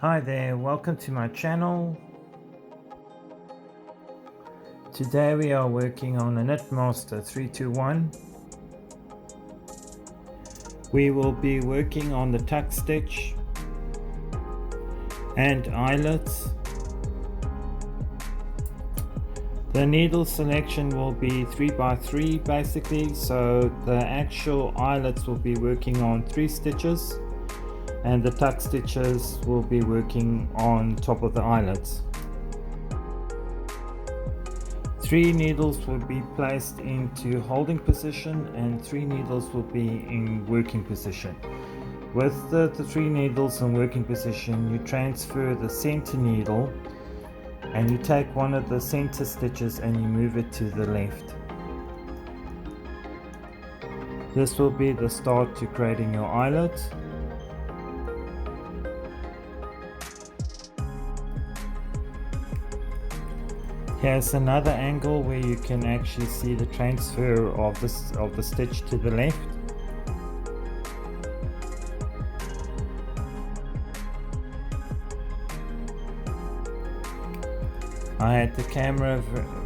Hi there, welcome to my channel. Today we are working on a Knitmaster 321. We will be working on the tuck stitch and eyelets. The needle selection will be 3x3 basically, so the actual eyelets will be working on 3 stitches and the tuck stitches will be working on top of the eyelets. 3 needles will be placed into holding position and 3 needles will be in working position. With the 3 needles in working position, you transfer the center needle and you take one of the center stitches and you move it to the left. This will be the start to creating your eyelet. Here's another angle where you can actually see the transfer of the stitch to the left. I had the camera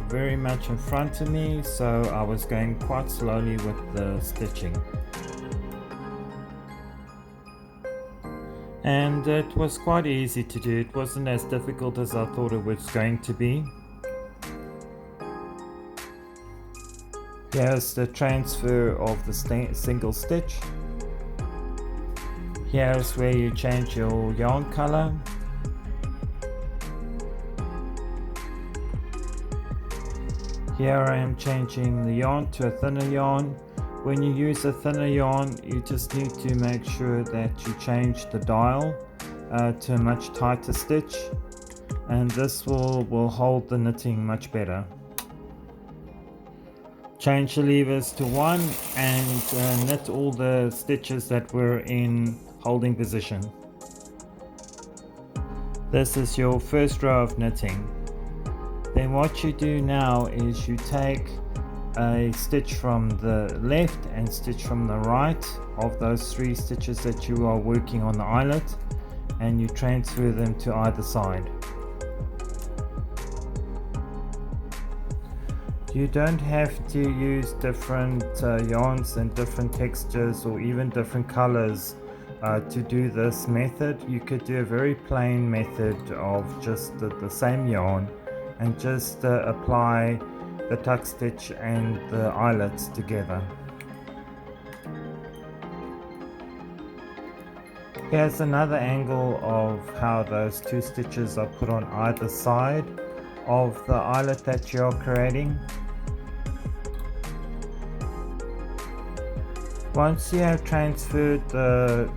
very much in front of me, so I was going quite slowly with the stitching. And it was quite easy to do. It wasn't as difficult as I thought it was going to be. Here's the transfer of the single stitch. Here's where you change your yarn color. Here I am changing the yarn to a thinner yarn. When you use a thinner yarn, you just need to make sure that you change the dial to a much tighter stitch, and this will hold the knitting much better. Change the levers to 1 and knit all the stitches that were in holding position. This is your first row of knitting. Then what you do now is you take a stitch from the left and stitch from the right of those 3 stitches that you are working on the eyelet, and you transfer them to either side. You don't have to use different yarns and different textures or even different colors to do this method. You could do a very plain method of just the same yarn and just apply the tuck stitch and the eyelets together. Here's another angle of how those 2 stitches are put on either side of the eyelet that you're creating. Once you have transferred the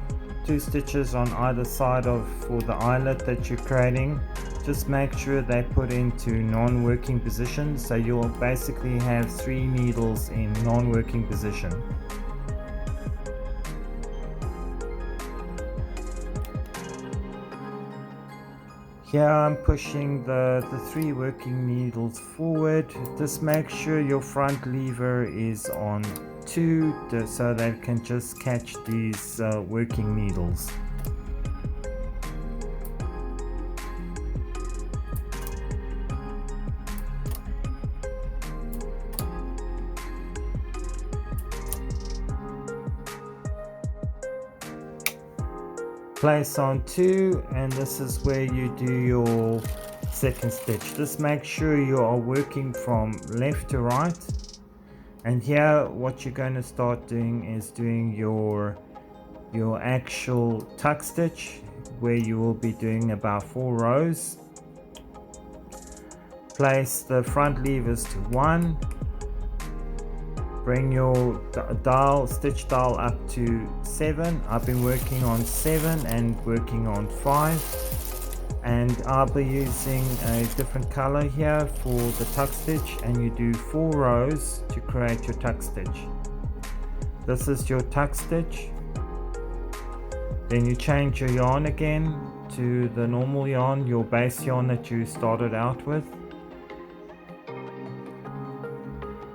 2 stitches on either side for the eyelet that you're creating, just make sure they put into non-working position, so you'll basically have 3 needles in non-working position. Here I'm pushing the 3 working needles forward. Just make sure your front lever is on 2 so that it can just catch these working needles. Place on 2, and this is where you do your second stitch. Just make sure you are working from left to right, and here what you're going to start doing is doing your actual tuck stitch, where you will be doing about 4 rows. Place the front levers to 1. Bring your stitch dial up to 7. I've been working on 7 and working on 5, and I'll be using a different color here for the tuck stitch, and you do 4 rows to create your tuck stitch. This is your tuck stitch. Then you change your yarn again to the normal yarn, your base yarn that you started out with.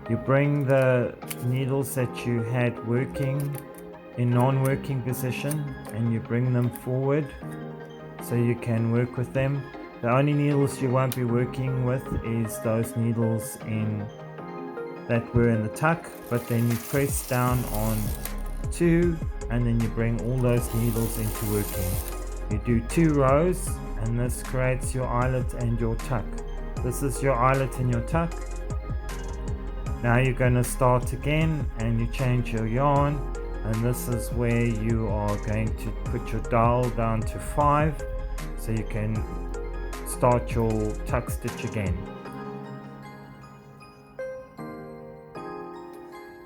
You bring the needles that you had working in non-working position and you bring them forward so you can work with them. The only needles you won't be working with is those needles that were in the tuck, but then you press down on 2 and then you bring all those needles into working. You do 2 rows and this creates your eyelet and your tuck. This is your eyelet and your tuck. Now you're going to start again and you change your yarn, and this is where you are going to put your dowel down to 5 so you can start your tuck stitch again.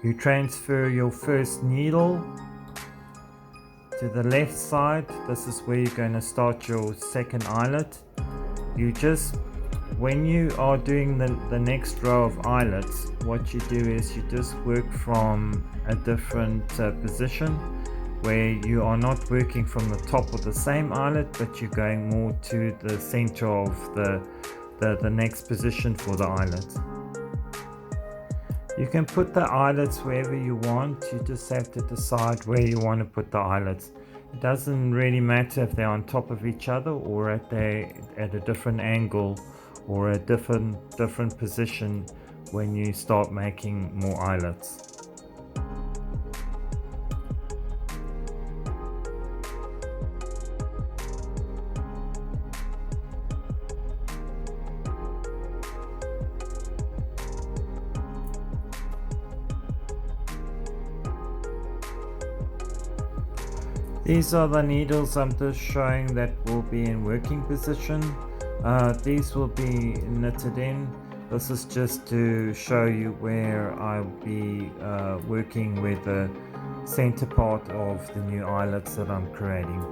You transfer your first needle to the left side. This is where you're going to start your second eyelet. When you are doing the next row of eyelets, what you do is you just work from a different position, where you are not working from the top of the same eyelet, but you're going more to the center of the next position for the eyelet. You can put the eyelets wherever you want. You just have to decide where you want to put the eyelets. It doesn't really matter if they're on top of each other or at a different angle or a different position when you start making more eyelets. These are the needles I'm just showing that will be in working position. These will be knitted in. This is just to show you where I'll be working with the center part of the new eyelets that I'm creating.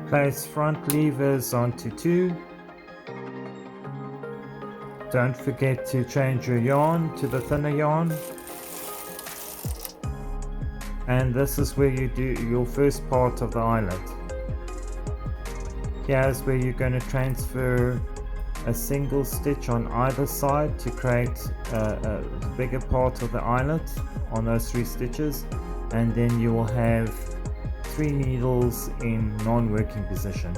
Place front levers onto 2. Don't forget to change your yarn to the thinner yarn. And this is where you do your first part of the eyelet. Here's where you're going to transfer a single stitch on either side to create a bigger part of the eyelet on those 3 stitches, and then you will have 3 needles in non-working position.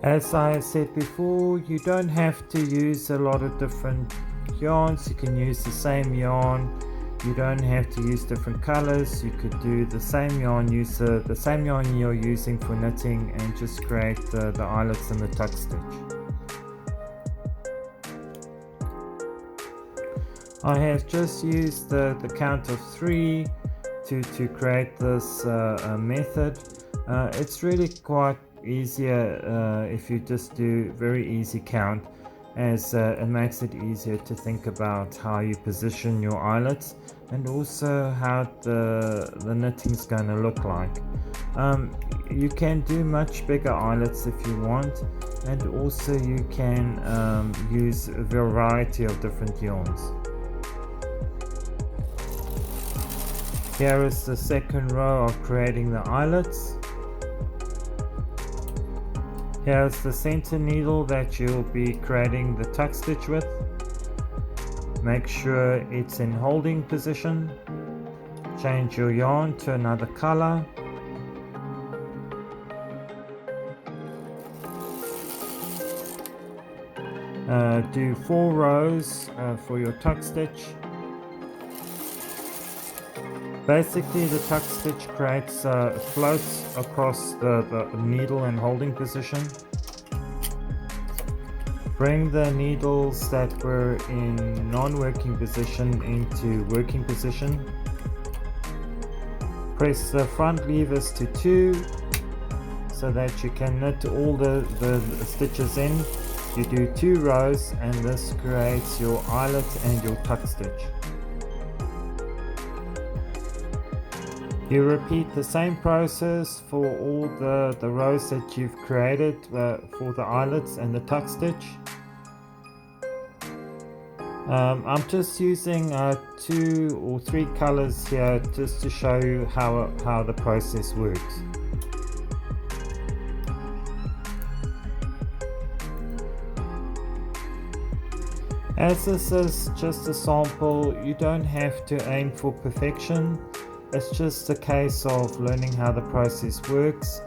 As I have said before, you don't have to use a lot of different yarns. You can use the same yarn. You don't have to use different colors. You could do the same yarn, use the same yarn you're using for knitting, and just create the eyelets and the tuck stitch. I have just used the count of 3 to create this method. It's really quite easier if you just do very easy count, as it makes it easier to think about how you position your eyelets and also how the knitting's going to look like. You can do much bigger eyelets if you want, and also you can use a variety of different yarns. Here is the second row of creating the eyelets. Here's the center needle that you'll be creating the tuck stitch with. Make sure it's in holding position. Change your yarn to another color. Do 4 rows for your tuck stitch. Basically, the tuck stitch creates floats across the needle in holding position. Bring the needles that were in non-working position into working position. Press the front levers to 2 so that you can knit all the stitches in. You do 2 rows and this creates your eyelet and your tuck stitch. You repeat the same process for all the rows that you've created for the eyelets and the tuck stitch. I'm just using 2 or 3 colors here just to show you how the process works. As this is just a sample, you don't have to aim for perfection. It's just a case of learning how the process works.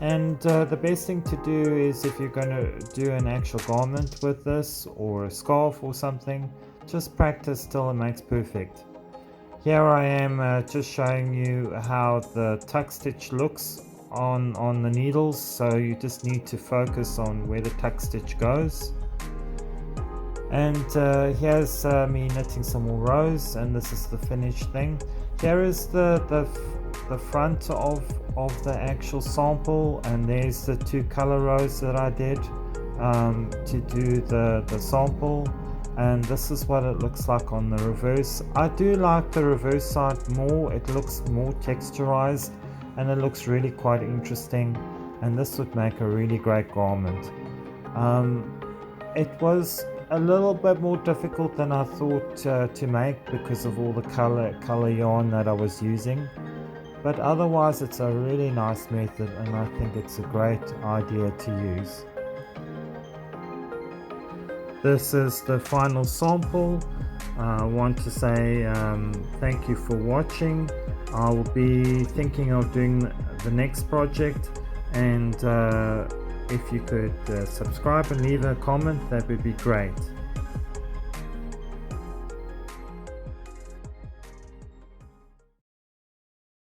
And the best thing to do is, if you're going to do an actual garment with this or a scarf or something, just practice till it makes perfect. Here I am just showing you how the tuck stitch looks on the needles, so you just need to focus on where the tuck stitch goes. And here's me knitting some more rows, and this is the finished thing. Here is the front of the actual sample, and there's the 2 color rows that I did to do the sample, and this is what it looks like on the reverse. I do like the reverse side more. It looks more texturized and it looks really quite interesting, and this would make a really great garment. It was a little bit more difficult than I thought to make because of all the color yarn that I was using, but otherwise it's a really nice method, and I think it's a great idea to use. This is the final sample. I want to say thank you for watching. I will be thinking of doing the next project, and if you could subscribe and leave a comment, that would be great.